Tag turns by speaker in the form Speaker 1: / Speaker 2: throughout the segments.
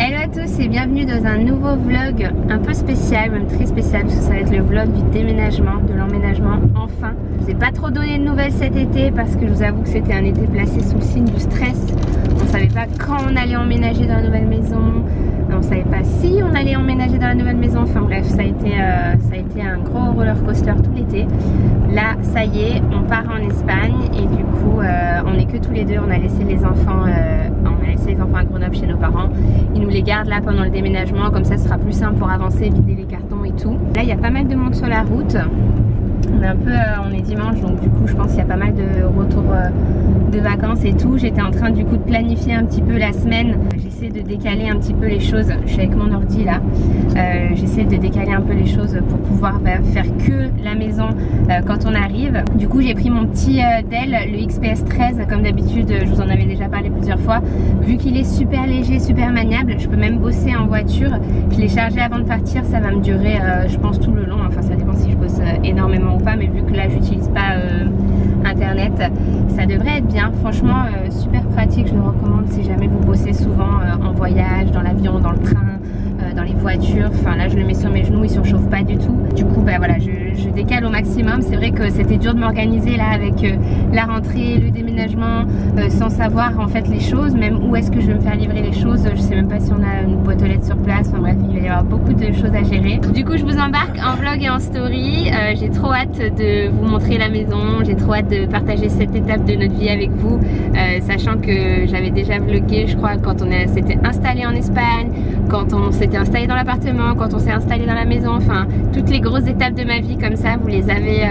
Speaker 1: Hello à tous et bienvenue dans un nouveau vlog un peu spécial, même très spécial parce que ça va être le vlog du déménagement, de l'emménagement enfin. Je vous ai pas trop donné de nouvelles cet été parce que je vous avoue que c'était un été placé sous le signe du stress. On savait pas quand on allait emménager dans la nouvelle maison, on savait pas si on allait emménager dans la nouvelle maison, enfin bref ça a été un gros roller coaster tout l'été. Là ça y est, on part en Espagne et du coup on est que tous les deux, on a laissé les enfants à Grenoble chez nos parents. Ils nous les gardent là pendant le déménagement, comme ça ce sera plus simple pour avancer, vider les cartons et tout. Là il y a pas mal de monde sur la route. On est dimanche donc du coup je pense qu'il y a pas mal de retours de vacances et tout. J'étais en train du coup de planifier un petit peu la semaine. J'essaie de décaler un petit peu les choses. Je suis avec mon ordi là. J'essaie de décaler un peu les choses pour pouvoir faire que la maison quand on arrive. Du coup j'ai pris mon petit Dell, le XPS 13 comme d'habitude. Je vous en avais déjà parlé plusieurs fois. Vu qu'il est super léger, super maniable, je peux même bosser en voiture. Je l'ai chargé avant de partir. Ça va me durer je pense tout le long. Enfin ça dépend si je bosse énormément ou pas, mais vu que là j'utilise pas internet, ça devrait être bien. Franchement super pratique, je le recommande si jamais vous bossez souvent en voyage, dans l'avion, dans le train, dans les voitures. Enfin là je le mets sur mes genoux, il surchauffe pas du tout. Du coup bah voilà, je décale au maximum. C'est vrai que c'était dur de m'organiser là avec la rentrée, le déménagement, sans savoir en fait les choses, même où est-ce que je vais me faire livrer les choses. Je sais même pas si on a une boîte aux lettres sur place. Enfin bref, il va y avoir beaucoup de choses à gérer. Du coup je vous embarque en vlog et en story. J'ai trop hâte de vous montrer la maison, j'ai trop hâte de partager cette étape de notre vie avec vous, sachant que j'avais déjà vlogué je crois quand on s'était installé en Espagne, quand on s'était installé dans l'appartement, quand on s'est installé dans la maison, enfin toutes les grosses étapes de ma vie comme ça vous les avez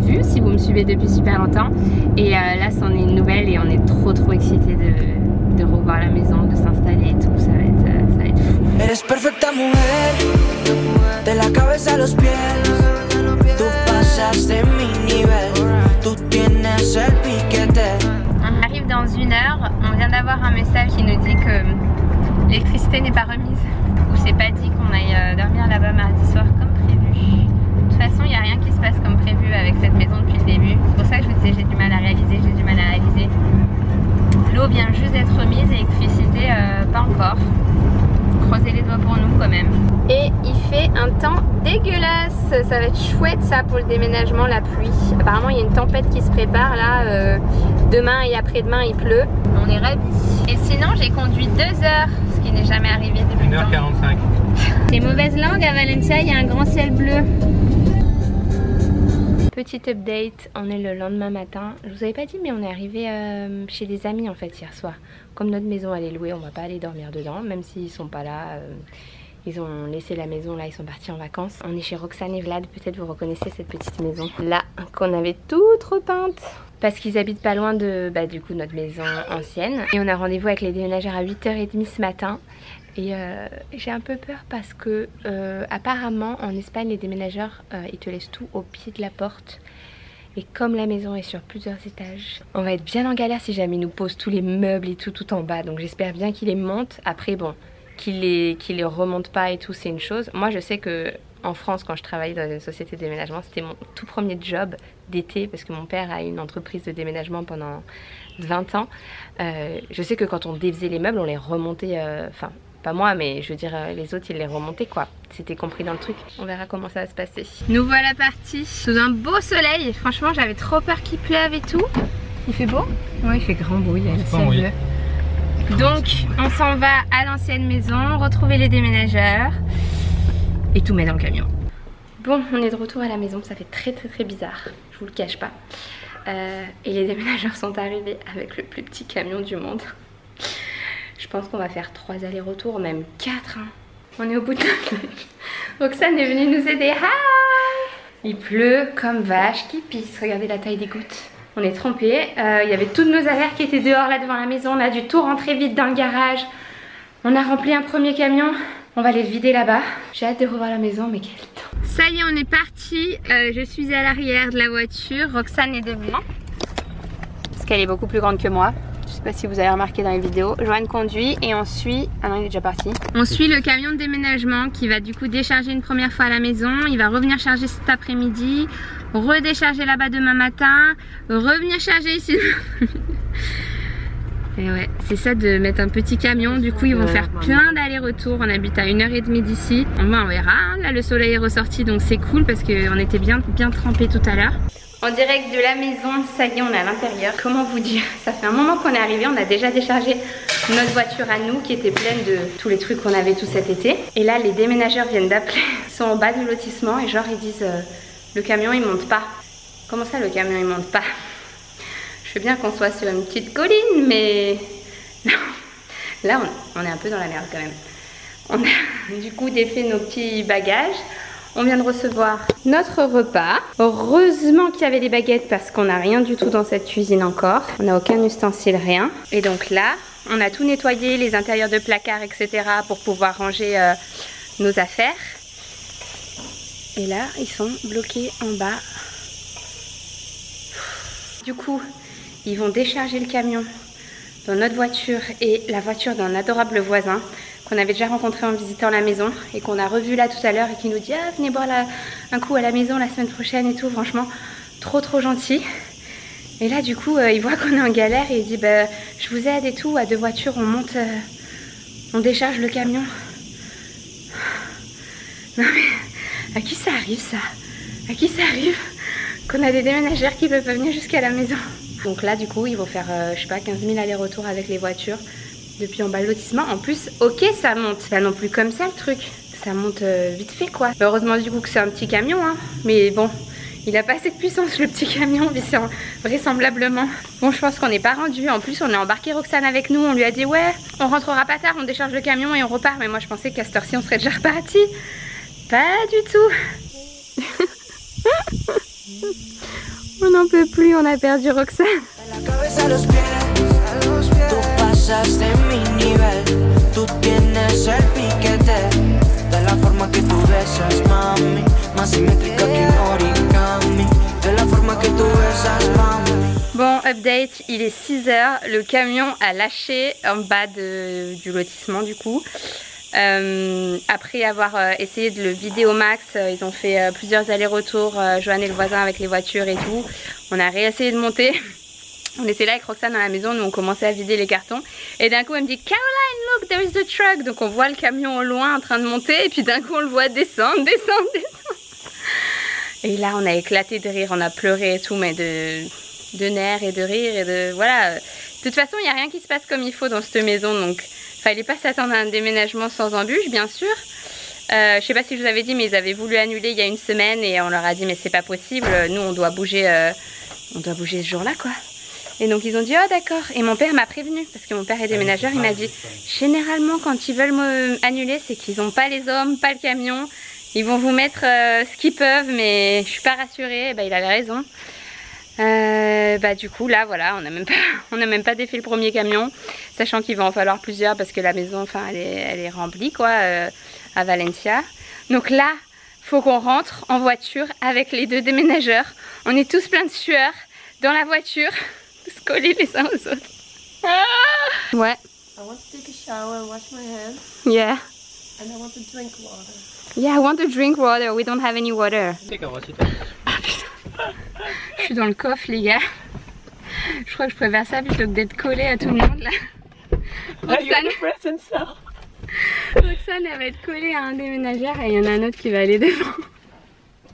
Speaker 1: vues si vous me suivez depuis super longtemps. Et là c'en est une nouvelle et on est trop excités de revoir la maison, de s'installer et tout. Ça va être fou.
Speaker 2: Eres perfecta mujer, de la cabeza a los pies. Tú pasas de mi nivel, tú tienes el piquete.
Speaker 1: On arrive dans 1 heure, on vient d'avoir un message qui nous dit que l'électricité n'est pas remise, ou c'est pas dit qu'on aille dormir là-bas mardi soir comme prévu. De toute façon il n'y a rien qui se passe comme prévu avec cette maison depuis le début. C'est pour ça que je vous disais j'ai du mal à réaliser, L'eau vient juste d'être remise, l'électricité pas encore. Croisez les doigts pour nous quand même. Et il fait un temps dégueulasse. Ça va être chouette ça pour le déménagement, la pluie. Apparemment il y a une tempête qui se prépare là. Demain et après-demain il pleut. On est ravis. Et sinon j'ai conduit 2 heures, ce qui n'est jamais arrivé depuis
Speaker 3: 1h45.
Speaker 1: Les mauvaises langues, à Valencia il y a un grand ciel bleu. Petit update, on est le lendemain matin. Je vous avais pas dit mais on est arrivé chez des amis en fait hier soir. Comme notre maison elle est louée, on va pas aller dormir dedans, même s'ils sont pas là. Ils ont laissé la maison là, ils sont partis en vacances. On est chez Roxane et Vlad, peut-être vous reconnaissez cette petite maison là qu'on avait toute repeinte. Parce qu'ils habitent pas loin de du coup notre maison ancienne. Et on a rendez-vous avec les déménageurs à 8h30 ce matin. Et j'ai un peu peur parce que apparemment en Espagne les déménageurs ils te laissent tout au pied de la porte. Et comme la maison est sur plusieurs étages, on va être bien en galère si jamais ils nous posent tous les meubles et tout en bas. Donc j'espère bien qu'ils les montent. Après bon, qu'ils les remontent pas et tout c'est une chose. Moi je sais que en France quand je travaillais dans une société de déménagement, c'était mon tout premier job d'été parce que mon père a une entreprise de déménagement pendant 20 ans. Je sais que quand on défaisait les meubles on les remontait, enfin pas moi mais je veux dire les autres ils les remontaient quoi. C'était compris dans le truc. On verra comment ça va se passer. Nous voilà partis sous un beau soleil. Franchement j'avais trop peur qu'il pleuve et tout. Il fait beau? Ouais il fait grand beau, il y a le ciel bleu. Donc on s'en va à l'ancienne maison, retrouver les déménageurs et tout mettre dans le camion. Bon on est de retour à la maison, ça fait très bizarre, je vous le cache pas. Et les déménageurs sont arrivés avec le plus petit camion du monde. Je pense qu'on va faire 3 allers-retours, même 4 hein. On est au bout de notre life. Roxane est venue nous aider. Hi. Il pleut comme vache qui pisse, regardez la taille des gouttes. On est trempés, il y avait toutes nos affaires qui étaient dehors là devant la maison. On a dû tout rentrer vite dans le garage. On a rempli un premier camion. On va les vider là-bas. J'ai hâte de revoir la maison mais quel temps. Ça y est on est parti. Je suis à l'arrière de la voiture. Roxane est devant. Parce qu'elle est beaucoup plus grande que moi. Je sais pas si vous avez remarqué dans les vidéos. Joanne conduit et on suit. Ah non il est déjà parti. On suit le camion de déménagement qui va du coup décharger une première fois à la maison. Il va revenir charger cet après-midi. Redécharger là-bas demain matin. Revenir charger ici. Et ouais, c'est ça de mettre un petit camion. Du coup, ils vont faire plein d'allers-retours. On habite à 1h30 d'ici. On verra. Là, le soleil est ressorti, donc c'est cool parce qu'on était bien trempés tout à l'heure. En direct de la maison, ça y est, on est à l'intérieur. Comment vous dire? Ça fait un moment qu'on est arrivé. On a déjà déchargé notre voiture à nous qui était pleine de tous les trucs qu'on avait tout cet été. Et là, les déménageurs viennent d'appeler. Ils sont en bas du lotissement et genre ils disent le camion il monte pas. Comment ça, le camion il monte pas? Je veux bien qu'on soit sur une petite colline, mais non. Là, on est un peu dans la merde quand même. On a du coup défait nos petits bagages. On vient de recevoir notre repas. Heureusement qu'il y avait des baguettes parce qu'on n'a rien du tout dans cette cuisine encore. On n'a aucun ustensile, rien. Et donc là, on a tout nettoyé, les intérieurs de placards, etc. pour pouvoir ranger nos affaires. Et là, ils sont bloqués en bas. Du coup, ils vont décharger le camion dans notre voiture et la voiture d'un adorable voisin qu'on avait déjà rencontré en visitant la maison et qu'on a revu là tout à l'heure et qui nous dit ah, venez boire un coup à la maison la semaine prochaine et tout. Franchement, trop gentil. Et là du coup, il voit qu'on est en galère et il dit bah, je vous aide et tout. À 2 voitures, on monte, on décharge le camion. Non mais, à qui ça arrive ça? À qui ça arrive qu'on a des déménageurs qui peuvent pas venir jusqu'à la maison? Donc là du coup ils vont faire je sais pas 15 000 allers-retours avec les voitures depuis en bas le lotissement. En plus ok ça monte, c'est pas non plus comme ça le truc, ça monte vite fait quoi. Heureusement du coup que c'est un petit camion hein. Mais bon il a pas assez de puissance le petit camion vraisemblablement. Bon je pense qu'on n'est pas rendu, en plus on a embarqué Roxane avec nous, on lui a dit ouais on rentrera pas tard, on décharge le camion et on repart. Mais moi je pensais qu'à cette heure-ci on serait déjà reparti. Pas du tout. On n'en peut plus, on a perdu Roxane. Bon, update, il est 6 h, le camion a lâché en bas du lotissement du coup. Après avoir essayé de le vider au max, ils ont fait plusieurs allers-retours, Joanne et le voisin avec les voitures et tout. On a réessayé de monter. On était là avec Roxane dans la maison, nous on commençait à vider les cartons. Et d'un coup elle me dit Caroline, look, there is the truck. Donc on voit le camion au loin en train de monter et puis d'un coup on le voit descendre. Et là on a éclaté de rire, on a pleuré et tout, mais de nerfs et de rire et de... Voilà. De toute façon il n'y a rien qui se passe comme il faut dans cette maison, donc... Fallait pas s'attendre à un déménagement sans embûche, bien sûr. Je sais pas si je vous avais dit, mais ils avaient voulu annuler il y a une semaine et on leur a dit mais c'est pas possible. Nous on doit bouger ce jour-là quoi. Et donc ils ont dit oh d'accord. Et mon père m'a prévenu parce que mon père est déménageur. Il m'a dit généralement quand ils veulent annuler, c'est qu'ils ont pas les hommes, pas le camion. Ils vont vous mettre ce qu'ils peuvent, mais je suis pas rassurée. Et bah, il avait raison. Bah du coup là voilà on n'a même pas défait le premier camion, sachant qu'il va en falloir plusieurs parce que la maison enfin elle est remplie quoi à Valencia. Donc là faut qu'on rentre en voiture avec les 2 déménageurs. On est tous pleins de sueur dans la voiture, tous collés les uns aux autres. Ah ouais.
Speaker 3: I want to take a shower and wash my hands.
Speaker 1: Yeah.
Speaker 3: And I want to drink water.
Speaker 1: Yeah, I want to drink water. We don't have any water. Je suis dans le coffre les gars. Je crois que je préfère ça plutôt que d'être collée à tout le monde là. Roxane elle va être collée à un déménageur et il y en a un autre qui va aller devant.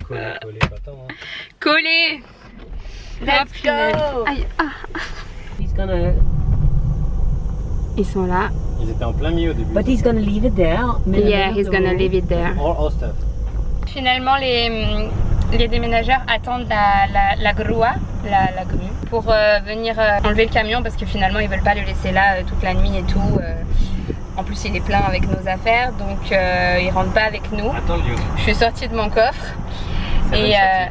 Speaker 4: Collé, pas tant hein.
Speaker 1: Collée.
Speaker 3: Let's go.
Speaker 1: Aïe, ah.
Speaker 3: He's gonna...
Speaker 1: Ils sont là.
Speaker 4: Ils étaient en plein milieu au début.
Speaker 3: But he's gonna leave it there.
Speaker 1: Yeah, he's gonna leave it there.
Speaker 4: All stuff.
Speaker 1: Finalement les déménageurs attendent la grua, la grue, pour venir enlever le camion parce que finalement ils veulent pas le laisser là toute la nuit et tout. En plus il est plein avec nos affaires donc ils rentrent pas avec nous.
Speaker 4: Attends,
Speaker 1: je suis sortie de mon coffre et ah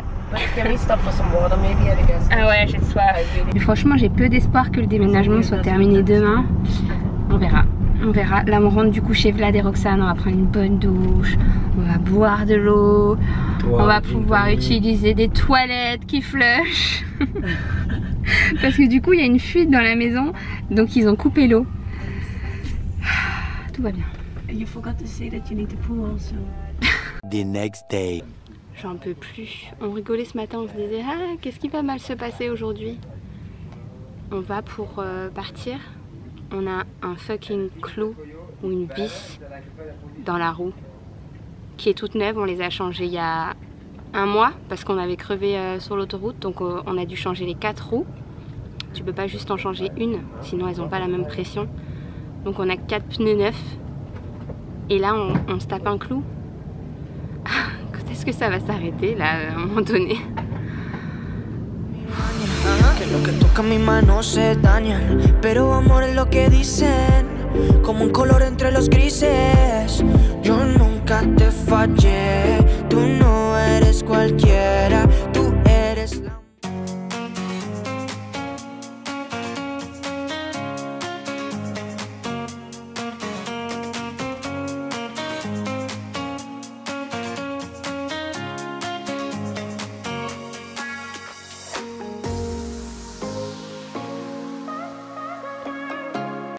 Speaker 1: ouais j'ai soif. Mais franchement j'ai peu d'espoir que le déménagement soit terminé demain. On verra. On verra. Là on rentre du coup chez Vlad et Roxane, on va prendre une bonne douche, on va boire de l'eau, on va pouvoir utiliser des toilettes qui flushent. Parce que du coup il y a une fuite dans la maison, donc ils ont coupé l'eau. Tout va bien.
Speaker 3: You forgot to say that you need to poo also.
Speaker 2: The next day.
Speaker 1: J'en peux plus. On rigolait ce matin, on se disait ah qu'est-ce qui va mal se passer aujourd'hui. On va pour partir on a un fucking clou ou une vis dans la roue qui est toute neuve. On les a changées il y a un mois parce qu'on avait crevé sur l'autoroute, donc on a dû changer les 4 roues. Tu peux pas juste en changer une, sinon elles n'ont pas la même pression. Donc on a 4 pneus neufs et là on se tape un clou. Quand est-ce que ça va s'arrêter là à un moment donné?
Speaker 2: Que lo que toca mi mano se dañan, pero amor es lo que dicen, como un color entre los grises. Yo nunca te fallé, tú no eres cualquiera.